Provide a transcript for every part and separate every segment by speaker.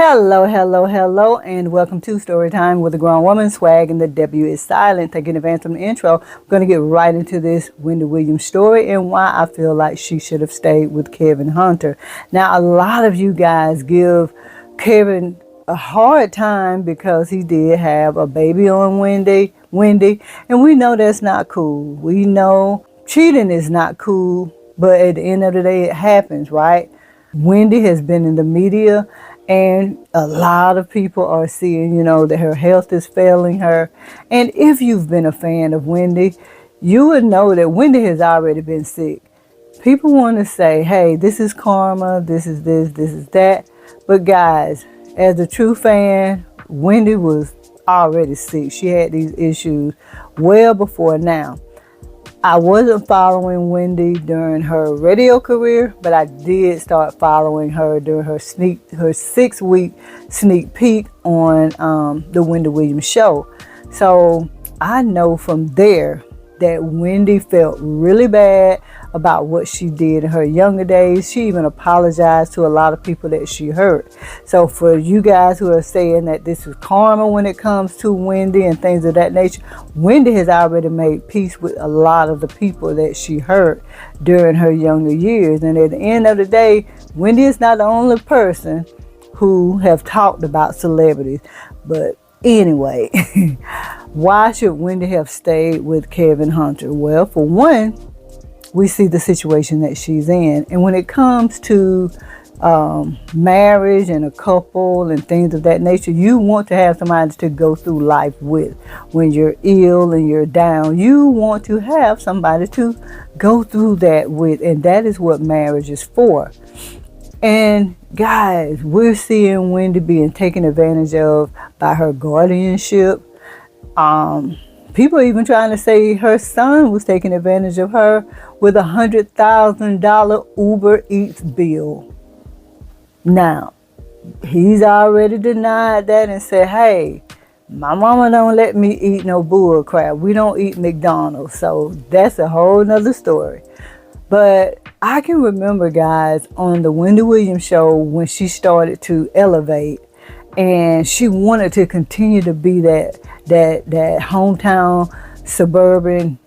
Speaker 1: Hello, hello, hello, and welcome to Storytime with a Grown Woman. Swag and the W is silent. Thank you in advance from the intro. I'm going to get right into this Wendy Williams story and why I feel like she should have stayed with Kevin Hunter. Now, a lot of you guys give Kevin a hard time because he did have a baby on Wendy, and we know that's not cool. We know cheating is not cool, but at the end of the day, it happens, right? Wendy has been in the media, and a lot of people are seeing, that her health is failing her. And if you've been a fan of Wendy, you would know that Wendy has already been sick. People want to say, hey, this is karma, this is this is that. But guys, as a true fan, Wendy was already sick. She had these issues well before now. I wasn't following Wendy during her radio career, but I did start following her during her 6-week sneak peek on the Wendy Williams show. So I know from there that Wendy felt really bad about what she did in her younger days. She even apologized to a lot of people that she hurt. So for you guys who are saying that this is karma when it comes to Wendy and things of that nature, Wendy has already made peace with a lot of the people that she hurt during her younger years. And at the end of the day, Wendy is not the only person who have talked about celebrities. But anyway, why should Wendy have stayed with Kevin Hunter? Well, for one, we see the situation that she's in. And when it comes to marriage and a couple and things of that nature, you want to have somebody to go through life with. When you're ill and you're down, you want to have somebody to go through that with. And that is what marriage is for. And guys, we're seeing Wendy being taken advantage of by her guardianship. People are even trying to say her son was taking advantage of her with $100,000 Uber Eats bill. Now, he's already denied that and said, hey, my mama don't let me eat no bull crap. We don't eat McDonald's. So that's a whole nother story. But I can remember, guys, on the Wendy Williams show when she started to elevate and she wanted to continue to be that hometown suburban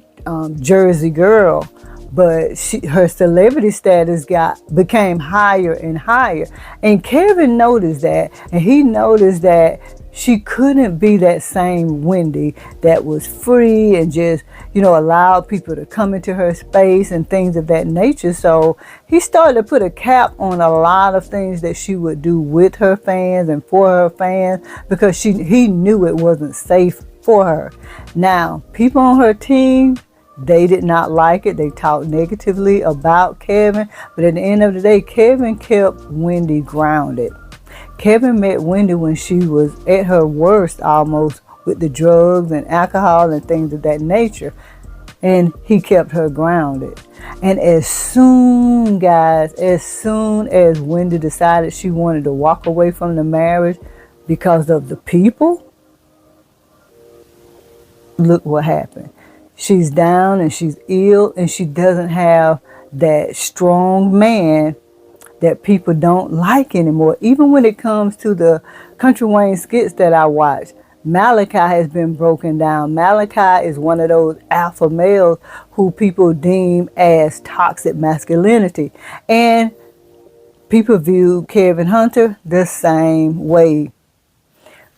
Speaker 1: Jersey girl, but her celebrity status became higher and higher. And Kevin noticed that, and he noticed that she couldn't be that same Wendy that was free and just, allowed people to come into her space and things of that nature. So he started to put a cap on a lot of things that she would do with her fans and for her fans because he knew it wasn't safe for her. Now, people on her team, they did not like it. They talked negatively about Kevin. But at the end of the day, Kevin kept Wendy grounded. Kevin met Wendy when she was at her worst almost with the drugs and alcohol and things of that nature. And he kept her grounded. And as soon as Wendy decided she wanted to walk away from the marriage because of the people, look what happened. She's down and she's ill and she doesn't have that strong man that people don't like anymore. Even when it comes to the Country Wayne skits that I watch, Malachi has been broken down. Malachi is one of those alpha males who people deem as toxic masculinity. And people view Kevin Hunter the same way.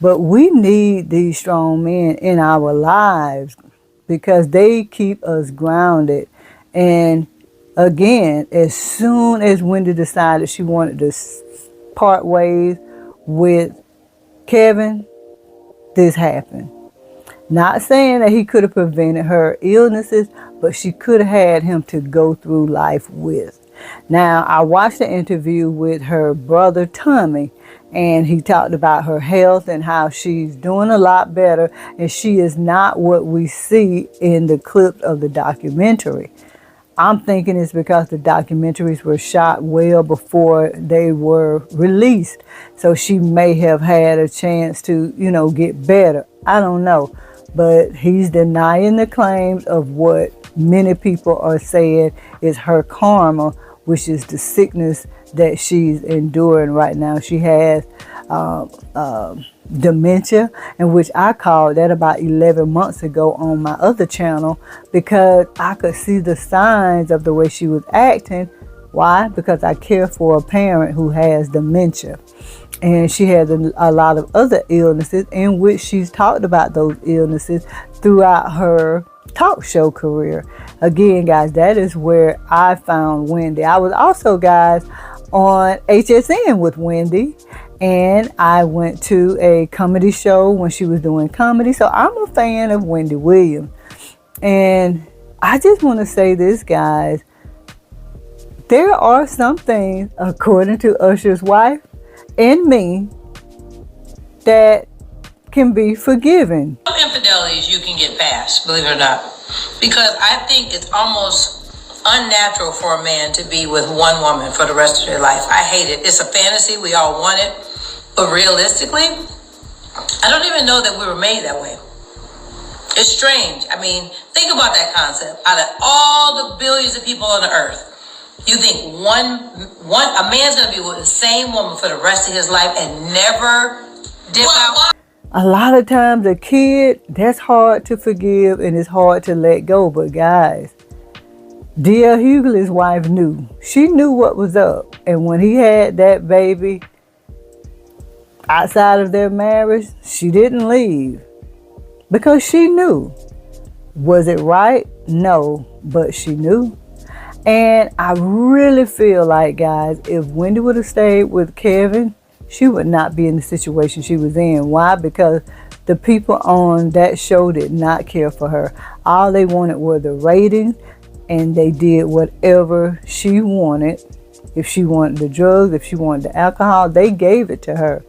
Speaker 1: But we need these strong men in our lives because they keep us grounded. And again, as soon as Wendy decided she wanted to part ways with Kevin, this happened. Not saying that he could have prevented her illnesses, but she could have had him to go through life with. Now, I watched an interview with her brother, Tommy, and he talked about her health and how she's doing a lot better, and she is not what we see in the clips of the documentary. I'm thinking it's because the documentaries were shot well before they were released. So she may have had a chance to, get better. I don't know. But he's denying the claims of what many people are saying is her karma, which is the sickness that she's enduring right now. She has dementia, in which I called that about 11 months ago on my other channel, because I could see the signs of the way she was acting. Why? Because I care for a parent who has dementia. And she has a lot of other illnesses, in which she's talked about those illnesses throughout her talk show career. Again, guys, that is where I found Wendy. I was also, guys, on HSN with Wendy, and I went to a comedy show when she was doing comedy. So I'm a fan of Wendy Williams. And I just want to say this, guys. There are some things, according to Usher's wife and me, that can be forgiven.
Speaker 2: Some infidelities you can get past, believe it or not. Because I think it's almost unnatural for a man to be with one woman for the rest of their life. I hate it. It's a fantasy. We all want it. But realistically, I don't even know that we were made that way. It's strange. I mean, think about that concept. Out of all the billions of people on the earth, you think a man's going to be with the same woman for the rest of his life and never dip out?
Speaker 1: A lot of times a kid, that's hard to forgive and it's hard to let go. But guys, D.L. Hughley's wife knew. She knew what was up. And when he had that baby outside of their marriage, she didn't leave. Because she knew. Was it right? No. But she knew. And I really feel like, guys, if Wendy would have stayed with Kevin, she would not be in the situation she was in. Why? Because the people on that show did not care for her. All they wanted were the ratings, and they did whatever she wanted. If she wanted the drugs, if she wanted the alcohol, they gave it to her.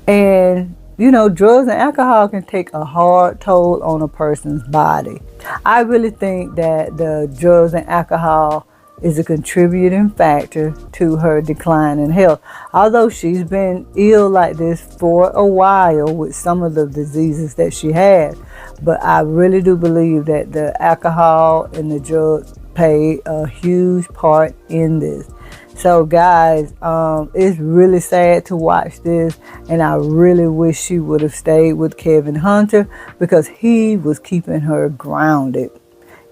Speaker 1: And, you know, drugs and alcohol can take a hard toll on a person's body. I really think that the drugs and alcohol is a contributing factor to her decline in health. Although she's been ill like this for a while with some of the diseases that she had. But I really do believe that the alcohol and the drugs play a huge part in this. So guys, it's really sad to watch this, and I really wish she would have stayed with Kevin Hunter, because he was keeping her grounded.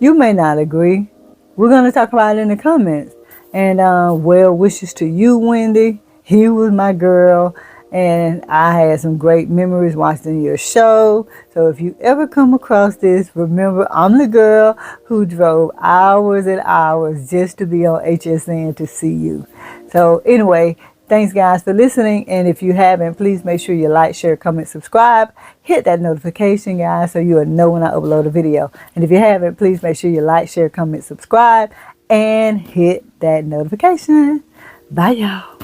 Speaker 1: You may not agree. We're going to talk about it in the comments. And well wishes to you, Wendy. He was my girl, and I had some great memories watching your show. So if you ever come across this, remember, I'm the girl who drove hours and hours just to be on HSN to see you. So anyway, thanks guys for listening. And if you haven't, please make sure you like, share, comment, subscribe. Hit that notification, guys, so you'll know when I upload a video. And if you haven't, please make sure you like, share, comment, subscribe, and hit that notification. Bye, y'all.